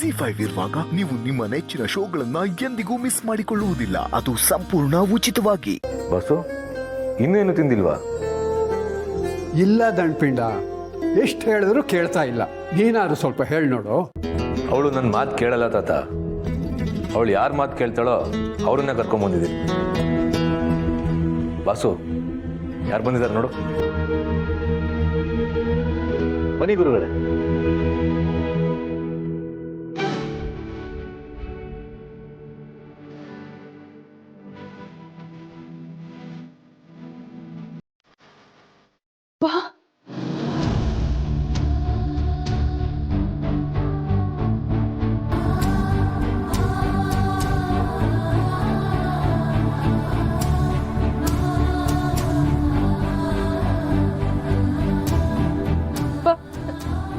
ZEE5 ಇರುವಾಗ ನೀವು ನಿಮ್ಮ ನೆಚ್ಚಿನ ಶೋಗಳನ್ನ ಎಂದಿಗೂ ಮಿಸ್ ಮಾಡಿಕೊಳ್ಳುವುದಿಲ್ಲ. ಅದು ಸಂಪೂರ್ಣ ಉಚಿತವಾಗಿ. ಬಸ್ಸು ಇನ್ನೇನು ತಿಂದಿಲ್ವಾ? ಇಲ್ಲ ದಂಡ್ಪಿಂಡ, ಎಷ್ಟು ಹೇಳಿದ್ರು ಕೇಳ್ತಾ ಇಲ್ಲ. ನೀನಾದ್ರು ಸ್ವಲ್ಪ ಹೇಳಿ ನೋಡು. ಅವಳು ನನ್ನ ಮಾತು ಕೇಳಲ್ಲ ತಾತ. ಅವಳು ಯಾರ ಮಾತು ಕೇಳ್ತಾಳೋ ಅವ್ರನ್ನ ಕರ್ಕೊಂಬಂದಿದ್ದೀನಿ. ಬಾಸು, ಯಾರು ಬಂದಿದ್ದಾರೆ ನೋಡು. ಬನ್ನಿ ಗುರುಗಳೇ. ಬಾ.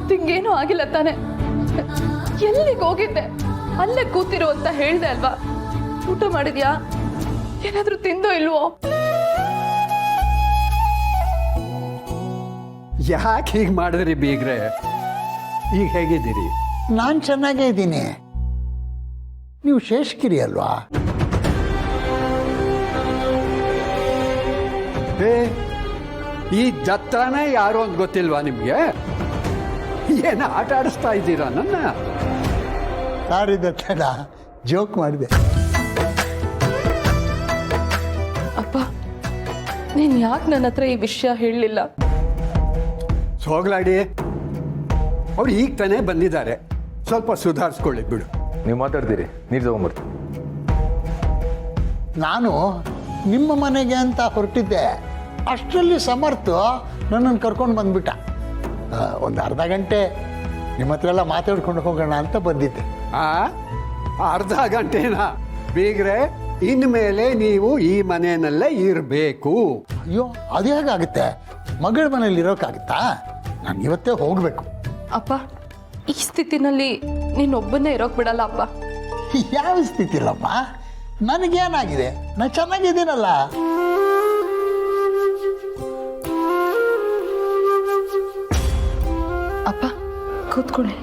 ತಿಂಗೇನು ಆಗಿಲ್ಲ ತಾನೆ? ಎಲ್ಲಿಗೆ ಹೋಗಿದ್ದೆ? ಅಲ್ಲೇ ಕೂತಿರು ಅಂತ ಹೇಳ್ದೆ ಅಲ್ವಾ? ಊಟ ಮಾಡಿದ್ಯಾ? ಏನಾದ್ರೂ ತಿಂದೋ ಇಲ್ವೋ? ಯಾಕೆ ಹೀಗೆ ಮಾಡಿದ್ರಿ ಬೀಗ್ರೆ? ಈಗ ಹೇಗಿದ್ದೀರಿ? ನಾನು ಚೆನ್ನಾಗೇ ಇದ್ದೀನಿ. ನೀವು ಶೇಷಗಿರಿ ಅಲ್ವಾ? ಈ ದತ್ತಾನೇ ಯಾರು ಅಂತ ಗೊತ್ತಿಲ್ವಾ ನಿಮ್ಗೆ? ಏನು ಆಟ ಆಡಿಸ್ತಾ ಇದ್ದೀರಾ ನನ್ನ? ಸಾರಿ ದತ್ತಣ್ಣ, ಜೋಕ್ ಮಾಡಿದೆ. ಅಪ್ಪ, ನೀನ್ ಯಾಕೆ ನನ್ನ ಹತ್ರ ಈ ವಿಷಯ ಹೇಳಲಿಲ್ಲ? ಸೋಗ್ಲಾಡಿ, ಅವ್ರು ಈಗ ತಾನೇ ಬಂದಿದ್ದಾರೆ. ಸ್ವಲ್ಪ ಸುಧಾರಿಸ್ಕೊಳ್ಳಿ ಬಿಡು. ನೀವು ಮಾತಾಡ್ತೀರಿ, ನೀರು ತಗೊಂಬರ್ತೀನಿ. ನಾನು ನಿಮ್ಮ ಮನೆಗೆ ಅಂತ ಹೊರಟಿದ್ದೆ. ಅಷ್ಟರಲ್ಲಿ ಸಮರ್ಥ ನನ್ನನ್ನು ಕರ್ಕೊಂಡು ಬಂದ್ಬಿಟ್ಟ. ಒಂದು ಅರ್ಧ ಗಂಟೆ ನಿಮ್ಮ ಹತ್ರ ಎಲ್ಲ ಮಾತಾಡ್ಕೊಂಡು ಹೋಗೋಣ ಅಂತ ಬಂದಿದ್ದೆ. ಅರ್ಧ ಗಂಟೆನಾ? ಬೀಗ್ರೆ, ಇನ್ಮೇಲೆ ನೀವು ಈ ಮನೆಯಲ್ಲೇ ಇರಬೇಕು. ಅಯ್ಯೋ, ಅದು ಹೇಗಾಗುತ್ತೆ? ಮಗಳ ಮನೇಲಿ ಇರೋಕ್ಕಾಗುತ್ತಾ? ನಾನು ಇವತ್ತೇ ಹೋಗಬೇಕು. ಅಪ್ಪ, ಈ ಸ್ಥಿತಿನಲ್ಲಿ ನೀನೊಬ್ಬನ್ನೇ ಇರೋಕ್ ಬಿಡಲ್ಲ ಅಪ್ಪ. ಯಾವ ಸ್ಥಿತಿ ಇಲ್ಲಮ್ಮ, ನನಗೇನಾಗಿದೆ? ನಾನು ಚೆನ್ನಾಗಿದ್ದೀನಲ್ಲ. ಅಪ್ಪ, ಕೂತ್ಕೊಳ್ಳಿ.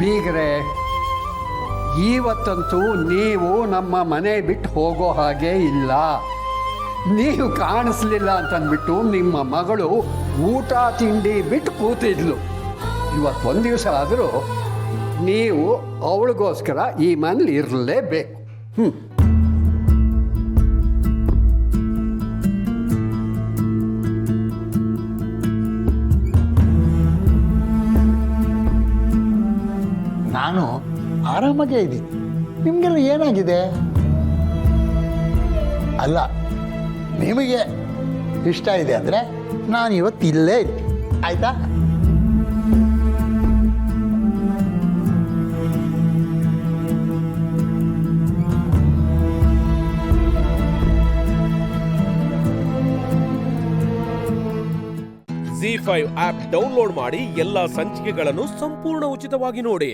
ಬೀಗ್ರೆ, ಇವತ್ತಂತೂ ನೀವು ನಮ್ಮ ಮನೆ ಬಿಟ್ಟು ಹೋಗೋ ಹಾಗೆ ಇಲ್ಲ. ನೀವು ಕಾಣಿಸ್ಲಿಲ್ಲ ಅಂತಂದ್ಬಿಟ್ಟು ನಿಮ್ಮ ಮಗಳು ಊಟ ತಿಂಡಿ ಬಿಟ್ಟು ಕೂತಿದ್ಲು. ಇವತ್ತೊಂದು ದಿವಸ ಆದರೂ ನೀವು ಅವಳಿಗೋಸ್ಕರ ಈ ಮನೇಲಿ ಇರಲೇಬೇಕು. ನಾನು ಆರಾಮಾಗೇ ಇದ್ದೀನಿ. ನಿಮಗೆಲ್ಲ ಏನಾಗಿದೆ? ಅಲ್ಲ, ನಿಮಗೆ ಇಷ್ಟ ಇದೆ ಅಂದರೆ ನಾನು ಇವತ್ತು ಇಲ್ಲೇ ಇದ್ದೀನಿ, ಆಯ್ತಾ? ZEE5 ಆಪ್ ಡೌನ್ಲೋಡ್ ಮಾಡಿ ಎಲ್ಲಾ ಸಂಚಿಕೆಗಳನ್ನು ಸಂಪೂರ್ಣ ಉಚಿತವಾಗಿ ನೋಡಿ.